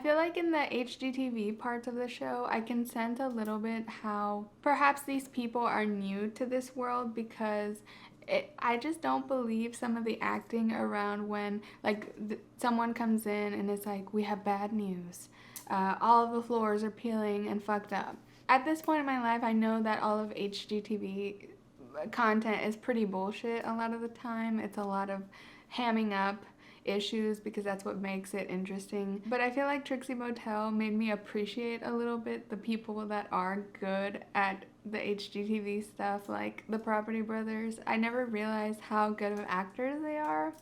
feel like in the HGTV parts of the show, I can sense a little bit how perhaps these people are new to this world because I just don't believe some of the acting around when like someone comes in and it's like, we have bad news. All of the floors are peeling and fucked up. At this point in my life, I know that all of HGTV content is pretty bullshit a lot of the time. It's a lot of hamming up issues because that's what makes it interesting. But I feel like Trixie Motel made me appreciate a little bit the people that are good at the HGTV stuff, like the Property Brothers. I never realized how good of actors they are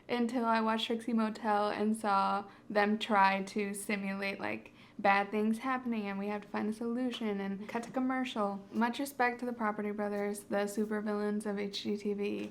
until I watched Trixie Motel and saw them try to simulate like bad things happening and we have to find a solution and cut to commercial. Much respect to the Property Brothers, the supervillains of HGTV.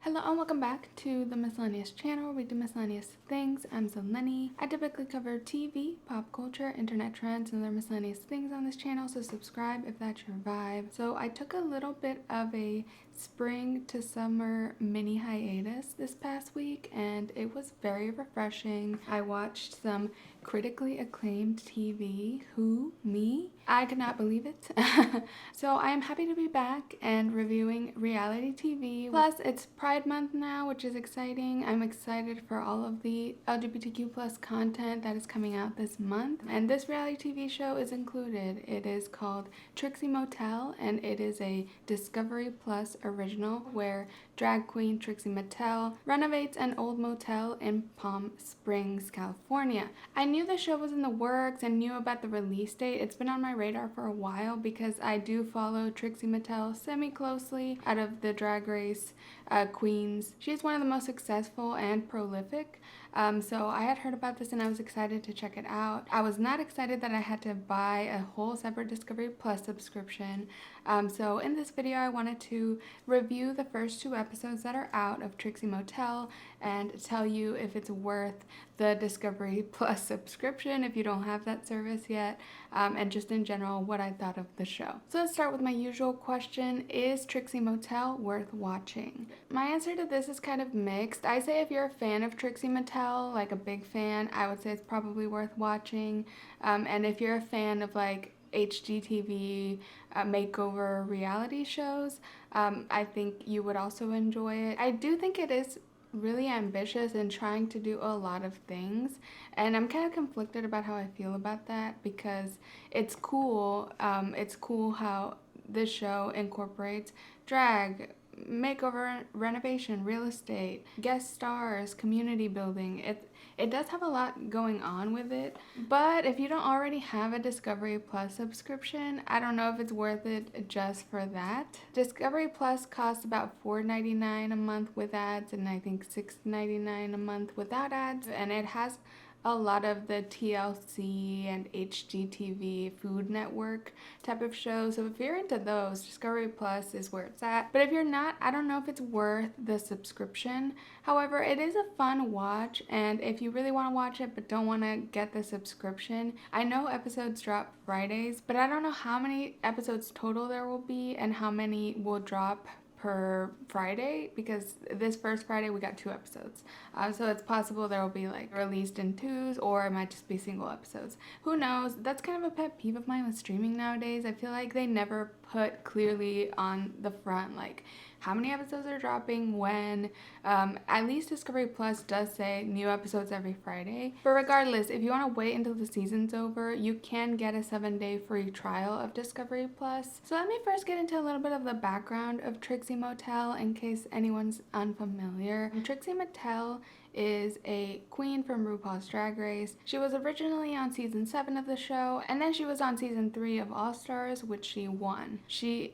Hello and welcome back to the Miscellaneous channel where we do miscellaneous things. I'm Zeleny. I typically cover TV, pop culture, internet trends, and other miscellaneous things on this channel, so subscribe if that's your vibe. So I took a little bit of a spring to summer mini hiatus this past week and it was very refreshing. I watched some critically acclaimed TV. Who? Me? I could not believe it. So I am happy to be back and reviewing reality TV. Plus it's Pride Month now, which is exciting. I'm excited for all of the LGBTQ plus content that is coming out this month. And this reality TV show is included. It is called Trixie Motel and it is a Discovery Plus original where drag queen Trixie Mattel renovates an old motel in Palm Springs, California. I knew the show was in the works and knew about the release date. It's been on my radar for a while because I do follow Trixie Mattel semi-closely out of the Drag Race queens. She's one of the most successful and prolific. So I had heard about this and I was excited to check it out. I was not excited that I had to buy a whole separate Discovery Plus subscription. So in this video I wanted to review the first 2 episodes that are out of Trixie Motel and tell you if it's worth the Discovery Plus subscription if you don't have that service yet, and just in general what I thought of the show. So let's start with my usual question: is Trixie Motel worth watching? My answer to this is kind of mixed. I say if you're a fan of Trixie Mattel, like a big fan, I would say it's probably worth watching. And if you're a fan of like HGTV makeover reality shows, I think you would also enjoy it. I do think it is really ambitious and trying to do a lot of things, and I'm kind of conflicted about how I feel about that because it's cool. It's cool how this show incorporates drag, makeover, renovation, real estate, guest stars, community building. It does have a lot going on with it, but if you don't already have a Discovery Plus subscription, I don't know if it's worth it just for that. Discovery Plus costs about $4.99 a month with ads and I think $6.99 a month without ads, and it has a lot of the TLC and HGTV Food Network type of shows. So if you're into those, Discovery Plus is where it's at. But if you're not, I don't know if it's worth the subscription. However, it is a fun watch, and if you really want to watch it but don't want to get the subscription, I know episodes drop Fridays, but I don't know how many episodes total there will be and how many will drop per Friday, because this first Friday we got 2 episodes. So it's possible there will be like released in 2s, or it might just be single episodes. Who knows? That's kind of a pet peeve of mine with streaming nowadays. I feel like they never put clearly on the front like how many episodes are dropping when. At least Discovery Plus does say new episodes every Friday. But regardless, if you want to wait until the season's over, you can get a 7-day free trial of Discovery Plus. So let me first get into a little bit of the background of Trixie Motel in case anyone's unfamiliar. Trixie Mattel is a queen from RuPaul's Drag Race. She was originally on season 7 of the show, and then she was on season 3 of All Stars, which she won. She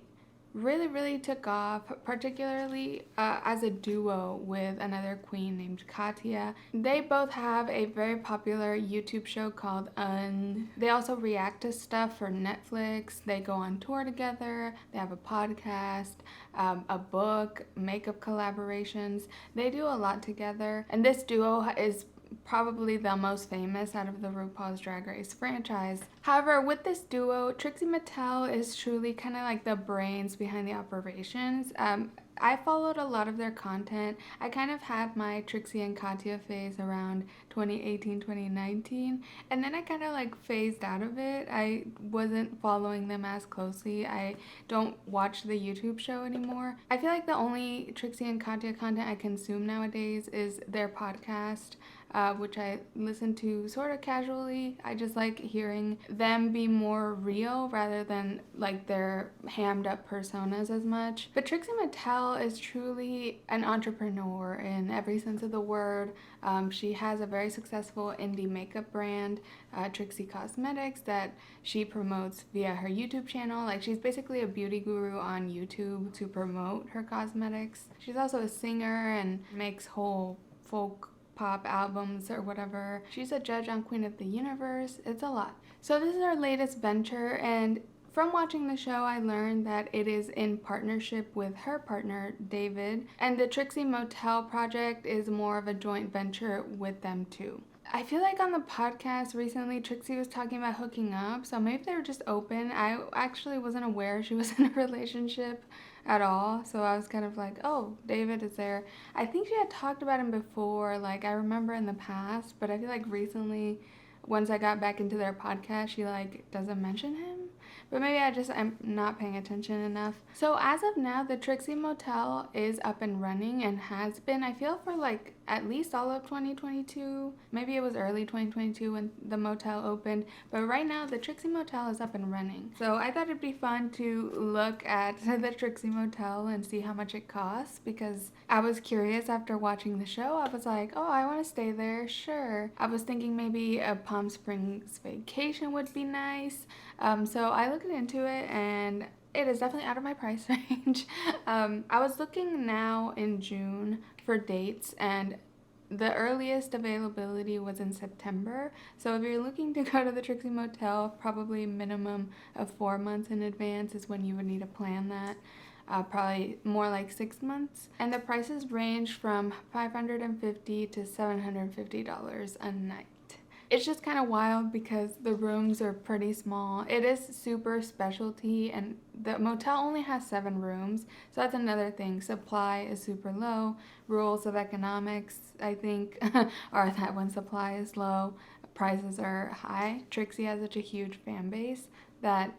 really took off, particularly as a duo with another queen named Katya. They both have a very popular YouTube show called They also react to stuff for Netflix. They go on tour together. They have a podcast, a book, makeup collaborations. They do a lot together, and this duo is probably the most famous out of the RuPaul's Drag Race franchise. However, with this duo, Trixie Mattel is truly kind of like the brains behind the operations. I followed a lot of their content. I kind of had my Trixie and Katya phase around 2018, 2019, and then I kind of like phased out of it. I wasn't following them as closely. I don't watch the YouTube show anymore. I feel like the only Trixie and Katya content I consume nowadays is their podcast, which I listen to sort of casually. I just like hearing them be more real rather than like their hammed up personas as much. But Trixie Mattel is truly an entrepreneur in every sense of the word. She has a very successful indie makeup brand, Trixie Cosmetics, that she promotes via her YouTube channel. Like, she's basically a beauty guru on YouTube to promote her cosmetics. She's also a singer and makes whole folk pop albums or whatever. She's a judge on Queen of the Universe. It's a lot. So this is her latest venture, and from watching the show, I learned that it is in partnership with her partner, David, and the Trixie Motel project is more of a joint venture with them too. I feel like on the podcast recently, Trixie was talking about hooking up, so maybe they were just open. I actually wasn't aware she was in a relationship at all, so I was kind of like, oh, David is there. I think she had talked about him before, like I remember in the past, but I feel like recently, once I got back into their podcast, she like doesn't mention him. But maybe I'm not paying attention enough. So as of now, the Trixie Motel is up and running and has been, I feel, for like at least all of 2022. Maybe it was early 2022 when the motel opened. But right now, the Trixie Motel is up and running. So I thought it'd be fun to look at the Trixie Motel and see how much it costs, because I was curious after watching the show. I was like, oh, I want to stay there, sure. I was thinking maybe a Palm Springs vacation would be nice. So I looked into it, and it is definitely out of my price range. I was looking now in June for dates, and the earliest availability was in September. So if you're looking to go to the Trixie Motel, probably minimum of 4 months in advance is when you would need to plan that. Probably more like 6 months. And the prices range from $550 to $750 a night. It's just kind of wild because the rooms are pretty small. It is super specialty, and the motel only has 7 rooms, so that's another thing. Supply is super low. Rules of economics, I think, are that when supply is low, prices are high. Trixie has such a huge fan base that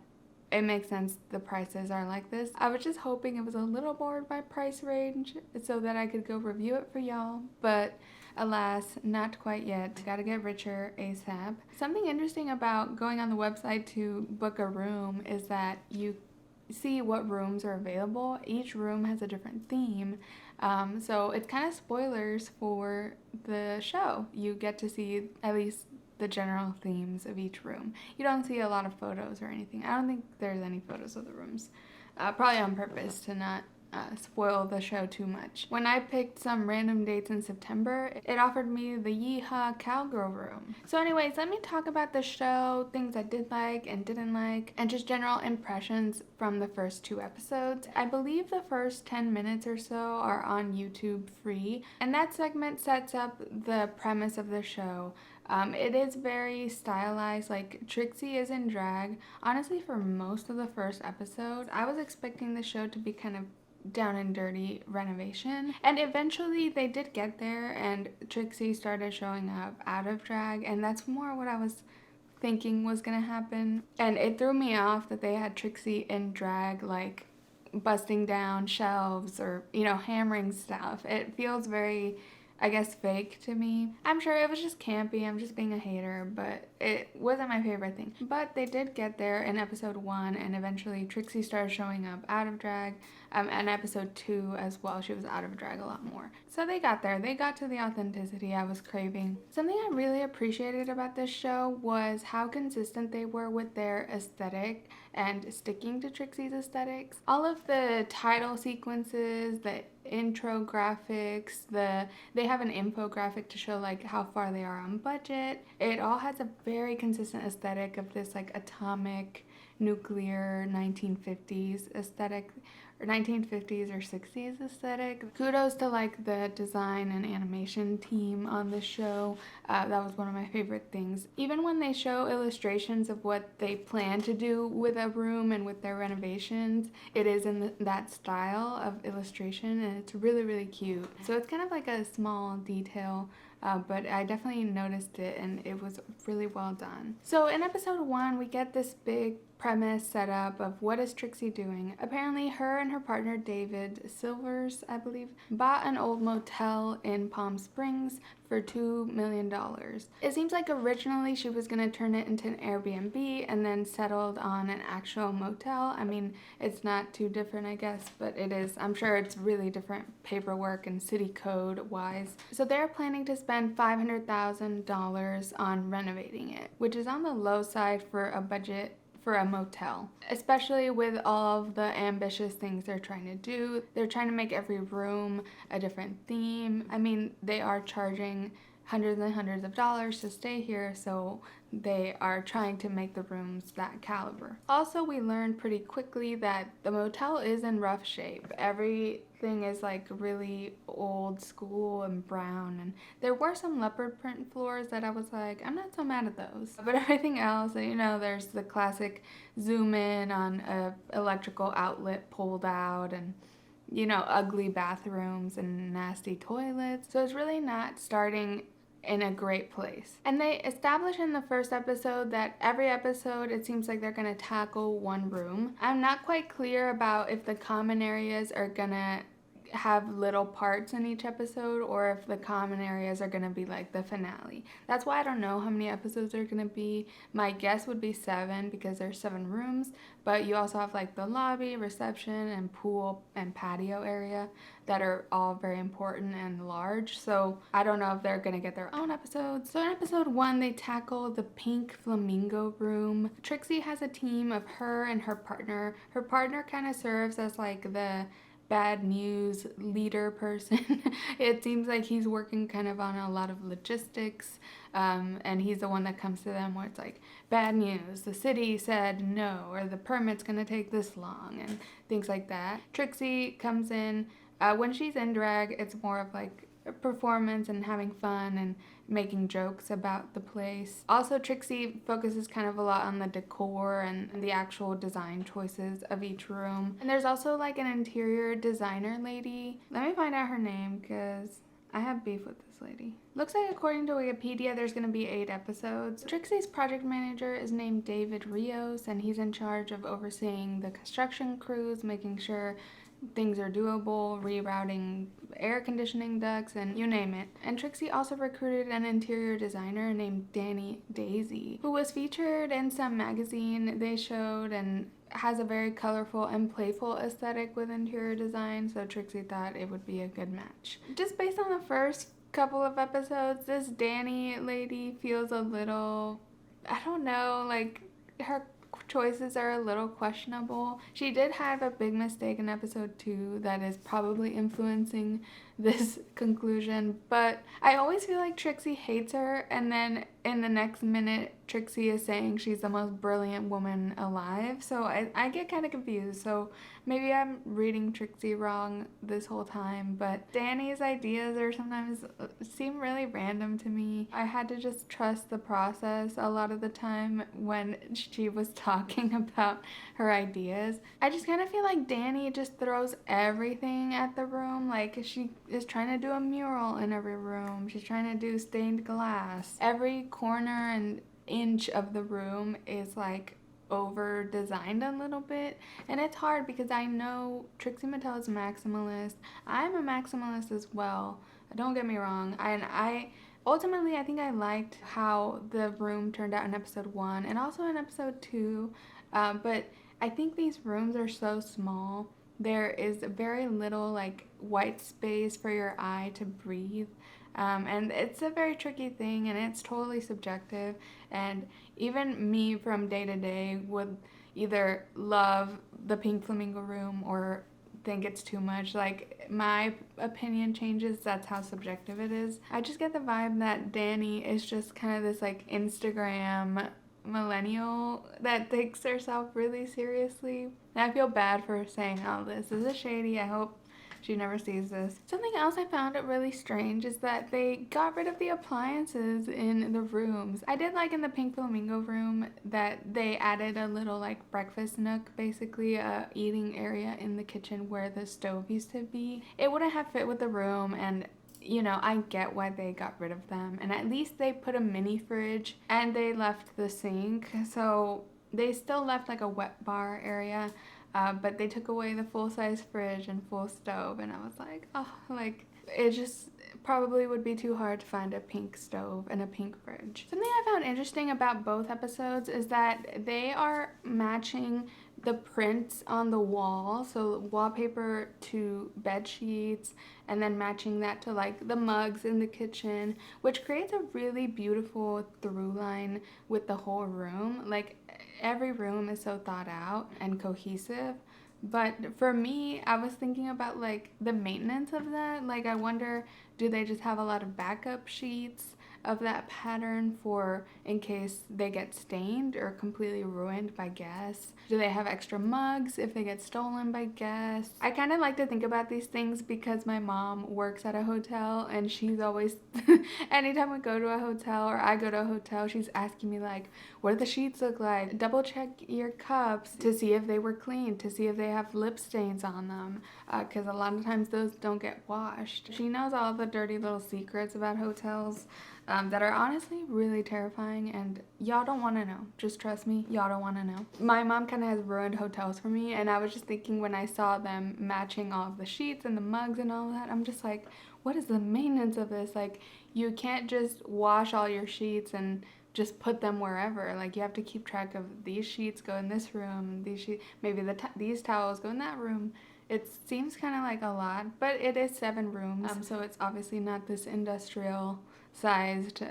it makes sense the prices are like this. I was just hoping it was a little more in my price range so that I could go review it for y'all, but alas, not quite yet. Gotta get richer ASAP. Something interesting about going on the website to book a room is that you see what rooms are available. Each room has a different theme. So it's kind of spoilers for the show. You get to see at least the general themes of each room. You don't see a lot of photos or anything. I don't think there's any photos of the rooms. Probably on purpose to not spoil the show too much. When I picked some random dates in September, it offered me the Yeehaw Cowgirl room. So anyways, let me talk about the show, things I did like and didn't like, and just general impressions from the first 2 episodes. I believe the first 10 minutes or so are on YouTube free, and that segment sets up the premise of the show. It is very stylized, like Trixie is in drag. Honestly, for most of the first episode, I was expecting the show to be kind of down and dirty renovation, and eventually they did get there, and Trixie started showing up out of drag, and that's more what I was thinking was gonna happen. And it threw me off that they had Trixie in drag, like busting down shelves or, you know, hammering stuff. It feels very, I guess, fake to me. I'm sure it was just campy, I'm just being a hater, but it wasn't my favorite thing. But they did get there in episode 1, and eventually Trixie started showing up out of drag, and episode 2 as well, she was out of drag a lot more. So they got there, they got to the authenticity I was craving. Something I really appreciated about this show was how consistent they were with their aesthetic and sticking to Trixie's aesthetics. All of the title sequences, the intro graphics, they have an infographic to show like how far they are on budget. It all has a very consistent aesthetic of this like atomic nuclear 1950s aesthetic. or 1950s or 60s aesthetic. Kudos to like the design and animation team on the show. That was one of my favorite things. Even when they show illustrations of what they plan to do with a room and with their renovations, it is in that style of illustration, and it's really, really cute. So it's kind of like a small detail, but I definitely noticed it, and it was really well done. So in episode 1, we get this big premise set up of what is Trixie doing. Apparently her and her partner David Silvers, I believe, bought an old motel in Palm Springs for $2 million. It seems like originally she was going to turn it into an Airbnb and then settled on an actual motel. I mean, it's not too different, I guess, but it is. I'm sure it's really different paperwork and city code wise. So they're planning to spend $500,000 on renovating it, which is on the low side for a budget for a motel, especially with all of the ambitious things they're trying to do. They're trying to make every room a different theme. I mean, they are charging hundreds and hundreds of dollars to stay here, so they are trying to make the rooms that caliber. Also, we learned pretty quickly that the motel is in rough shape. Everything is like really old school and brown, and there were some leopard print floors that I was like, I'm not so mad at those. But everything else, you know, there's the classic zoom in on a electrical outlet pulled out, and you know, ugly bathrooms and nasty toilets. So it's really not starting in a great place. And they establish in the first episode that every episode it seems like they're gonna tackle one room. I'm not quite clear about if the common areas are gonna have little parts in each episode or if the common areas are going to be like the finale. That's why I don't know how many episodes there are going to be. My guess would be 7 because there's 7 rooms, but you also have like the lobby, reception, and pool and patio area that are all very important and large. So I don't know if they're going to get their own episodes. So in episode 1, they tackle the pink flamingo room. Trixie has a team of her and her partner. Her partner kind of serves as like the bad news leader person. It seems like he's working kind of on a lot of logistics, and he's the one that comes to them where it's like, bad news, the city said no, or the permit's gonna take this long, and things like that. Trixie comes in. When she's in drag, it's more of like a performance and having fun and making jokes about the place. Also, Trixie focuses kind of a lot on the decor and the actual design choices of each room. And there's also like an interior designer lady. Let me find out her name because I have beef with this lady. Looks like according to Wikipedia, there's going to be 8 episodes. Trixie's project manager is named David Rios, and he's in charge of overseeing the construction crews, making sure things are doable, rerouting air conditioning ducts, and you name it. And Trixie also recruited an interior designer named Danny Daisy, who was featured in some magazine they showed and has a very colorful and playful aesthetic with interior design, so Trixie thought it would be a good match. Just based on the first couple of episodes, this Danny lady feels a little, I don't know, like her choices are a little questionable. She did have a big mistake in episode 2 that is probably influencing this conclusion, but I always feel like Trixie hates her, and then in the next minute Trixie is saying she's the most brilliant woman alive, so I get kind of confused. So maybe I'm reading Trixie wrong this whole time, but Danny's ideas are sometimes seem really random to me. I had to just trust the process a lot of the time when she was talking about her ideas. I just kind of feel like Danny just throws everything at the room. Like, she is trying to do a mural in every room. She's trying to do stained glass. Every corner and inch of the room is like over designed a little bit, and it's hard because I know Trixie Mattel is a maximalist. I'm a maximalist as well, don't get me wrong, and I ultimately I think I liked how the room turned out in episode 1 and also in episode 2, but I think these rooms are so small. There is very little like white space for your eye to breathe. And it's a very tricky thing, and it's totally subjective, and even me from day to day would either love the pink flamingo room or think it's too much. Like, my opinion changes. That's how subjective it is. I just get the vibe that Danny is just kind of this like Instagram millennial that takes herself really seriously, And I feel bad for saying all this. This is shady. I hope she never sees this. Something else I found really strange is that they got rid of the appliances in the rooms. I did like in the Pink Flamingo room that they added a little like breakfast nook, basically a eating area in the kitchen where the stove used to be. It wouldn't have fit with the room, and you know, I get why they got rid of them. And at least they put a mini fridge and they left the sink. So they still left like a wet bar area. But they took away the full-size fridge and full stove, and I was like, oh, like, it just probably would be too hard to find a pink stove and a pink fridge. Something I found interesting about both episodes is that they are matching the prints on the wall, so wallpaper to bed sheets, and then matching that to like the mugs in the kitchen, which creates a really beautiful through line with the whole room. Like, every room is so thought out and cohesive. But for me, I was thinking about like the maintenance of that. Like, I wonder, do they just have a lot of backup sheets of that pattern for in case they get stained or completely ruined by guests? Do they have extra mugs if they get stolen by guests? I kind of like to think about these things because my mom works at a hotel, and she's always anytime we go to a hotel or I go to a hotel, she's asking me like, what do the sheets look like? Double check your cups to see if they were clean, to see if they have lip stains on them, because a lot of times those don't get washed. She knows all the dirty little secrets about hotels that are honestly really terrifying, and y'all don't want to know. Just trust me, y'all don't want to know. My mom kind of has ruined hotels for me, and I was just thinking when I saw them matching all of the sheets and the mugs and all that, I'm just like, what is the maintenance of this? Like, you can't just wash all your sheets and just put them wherever. Like, you have to keep track of these sheets go in this room, these sheets, maybe these towels go in that room. It seems kind of like a lot, but it is 7 rooms, so it's obviously not this industrial sized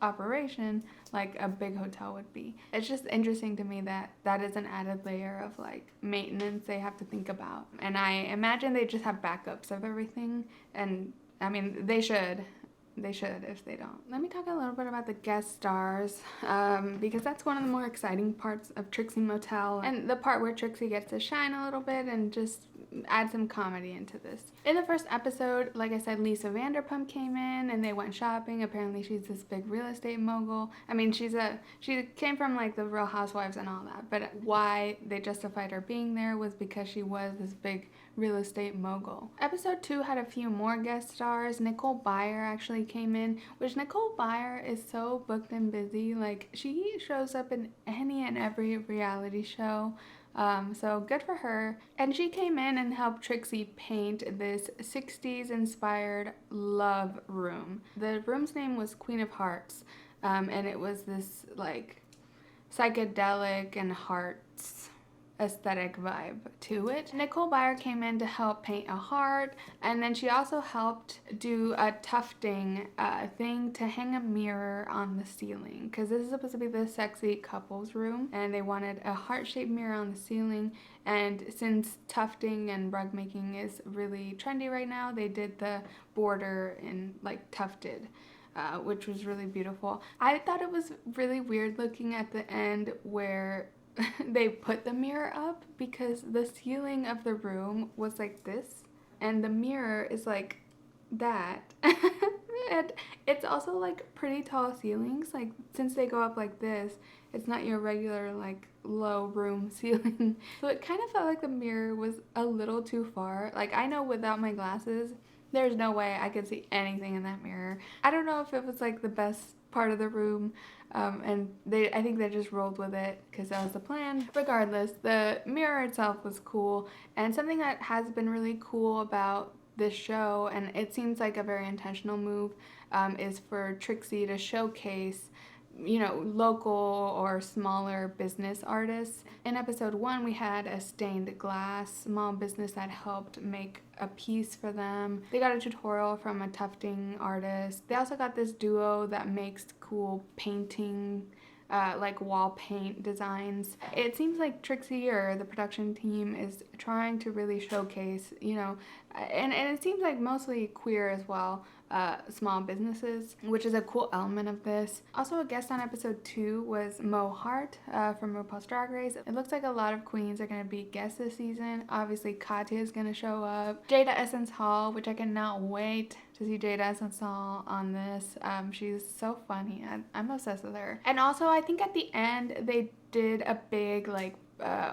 operation like a big hotel would be. It's just interesting to me that that is an added layer of like maintenance they have to think about. And I imagine they just have backups of everything, and I mean, they should if they don't. Let me talk a little bit about the guest stars, because that's one of the more exciting parts of Trixie Motel, and the part where Trixie gets to shine a little bit and just add some comedy into this. In the first episode, like I said, Lisa Vanderpump came in and they went shopping. Apparently she's this big real estate mogul. I mean, she came from like the Real Housewives and all that, but why they justified her being there was because she was this big real estate mogul. Episode 2 had a few more guest stars. Nicole Byer actually came in, which Nicole Byer is so booked and busy. Like, she shows up in any and every reality show. So good for her. And she came in and helped Trixie paint this 60s inspired love room. The room's name was Queen of Hearts, and it was this like psychedelic and hearts aesthetic vibe to it. Nicole Byer came in to help paint a heart, and then she also helped do a tufting thing to hang a mirror on the ceiling, because this is supposed to be the sexy couples room, and they wanted a heart-shaped mirror on the ceiling. And since tufting and rug making is really trendy right now, they did the border in like tufted, which was really beautiful. I thought it was really weird looking at the end where they put the mirror up, because the ceiling of the room was like this and the mirror is like that. And it's also like pretty tall ceilings, like since they go up like this, it's not your regular like low room ceiling. So it kind of felt like the mirror was a little too far. Like, I know without my glasses there's no way I could see anything in that mirror. I don't know if it was like the best part of the room, and I think they just rolled with it because that was the plan. Regardless, the mirror itself was cool, and something that has been really cool about this show, and it seems like a very intentional move, is for Trixie to showcase, you know, local or smaller business artists. In episode 1, we had a stained glass small business that helped make a piece for them. They got a tutorial from a tufting artist. They also got this duo that makes cool painting like wall paint designs. It seems like Trixie or the production team is trying to really showcase, you know, and it seems like mostly queer as well, small businesses, which is a cool element of this. Also, a guest on episode 2 was Mo Hart from RuPaul's Drag Race. It looks like a lot of queens are going to be guests this season. Obviously, Katya is going to show up. Jada Essence Hall, which I cannot wait to see Jada Essence Hall on this. She's so funny. I'm obsessed with her. And also, I think at the end, they did a big, like,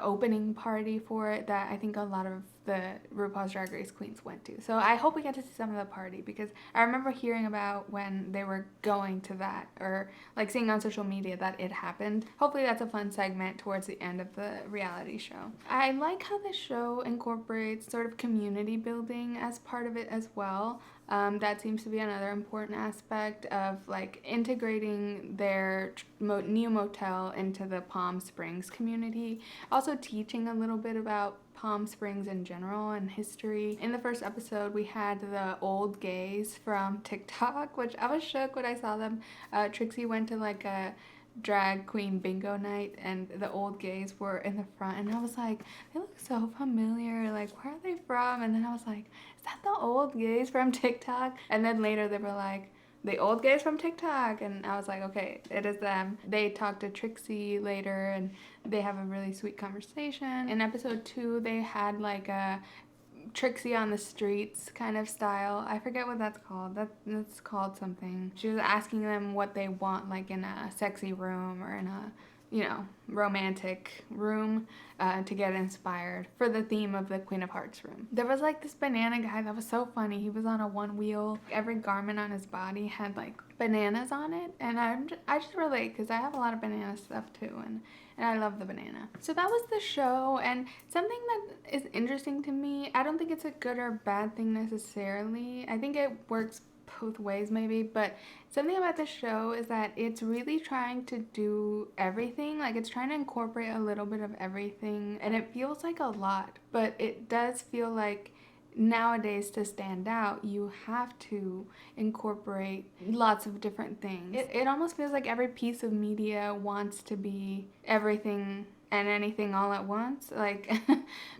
opening party for it that I think a lot of the RuPaul's Drag Race queens went to. So I hope we get to see some of the party, because I remember hearing about when they were going to that, or like seeing on social media that it happened. Hopefully that's a fun segment towards the end of the reality show. I like how the show incorporates sort of community building as part of it as well. That seems to be another important aspect of like integrating their new motel into the Palm Springs community. Also teaching a little bit about Palm Springs in general and history. In the first episode, we had the old gays from TikTok, which I was shook when I saw them. Trixie went to like a drag queen bingo night and the old gays were in the front, and I was like, they look so familiar, like where are they from? And then I was like, is that the old gays from TikTok? And then later they were like, the old gays from TikTok, and I was like, okay, it is them. They talked to Trixie later and they have a really sweet conversation. In episode 2 they had like a Trixie on the streets kind of style. I forget what that's called. That's called something. She was asking them what they want, like in a sexy room or in a, you know, romantic room, to get inspired for the theme of the Queen of Hearts room. There was like this banana guy that was so funny. He was on a one wheel. Every garment on his body had like bananas on it, and I just relate because I have a lot of banana stuff too, and I love the banana. So that was the show, and something that is interesting to me, I don't think it's a good or bad thing necessarily. I think it works both ways maybe, but something about the show is that it's really trying to do everything. Like it's trying to incorporate a little bit of everything, and it feels like a lot, but it does feel like nowadays to stand out you have to incorporate lots of different things. It almost feels like every piece of media wants to be everything and anything all at once, like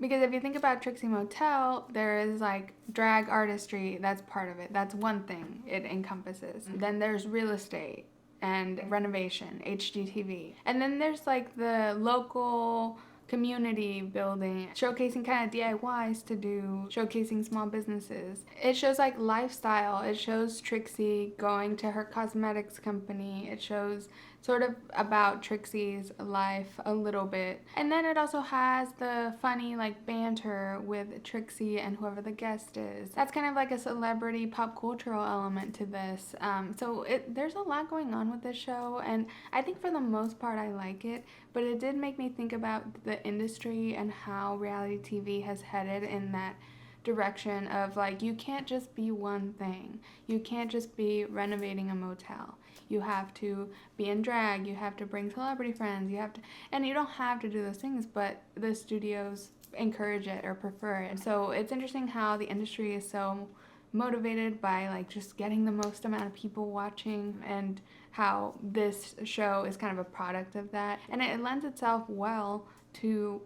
because if you think about Trixie Motel, there is like drag artistry, that's part of it, that's one thing it encompasses. Then there's real estate and renovation, HGTV, and then there's like the local community building, showcasing kind of DIYs to do, showcasing small businesses. It shows like lifestyle. It shows Trixie going to her cosmetics company. It shows sort of about Trixie's life a little bit. And then it also has the funny like banter with Trixie and whoever the guest is. That's kind of like a celebrity pop cultural element to this. So there's a lot going on with this show, and I think for the most part I like it, but it did make me think about the industry and how reality TV has headed in that direction of like, you can't just be one thing. You can't just be renovating a motel. You have to be in drag, you have to bring celebrity friends, you have to, and you don't have to do those things, but the studios encourage it or prefer it. So it's interesting how the industry is so motivated by like just getting the most amount of people watching, and how this show is kind of a product of that. And it lends itself well to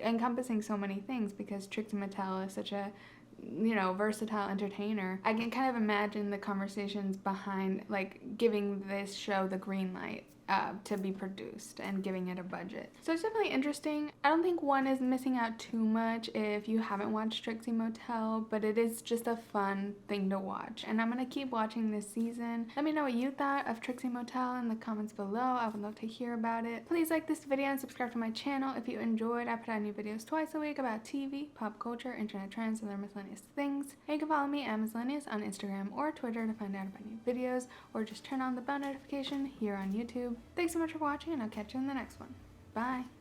encompassing so many things, because Trixie Mattel is such a, you know, versatile entertainer. I can kind of imagine the conversations behind like giving this show the green light to be produced and giving it a budget. So it's definitely interesting. I don't think one is missing out too much if you haven't watched Trixie Motel, but it is just a fun thing to watch. And I'm gonna keep watching this season. Let me know what you thought of Trixie Motel in the comments below. I would love to hear about it. Please like this video and subscribe to my channel if you enjoyed. I put out new videos twice a week about TV, pop culture, internet trends, and other miscellaneous things. And you can follow me at Miscellaneous on Instagram or Twitter to find out about new videos, or just turn on the bell notification here on YouTube. Thanks so much for watching, and I'll catch you in the next one. Bye!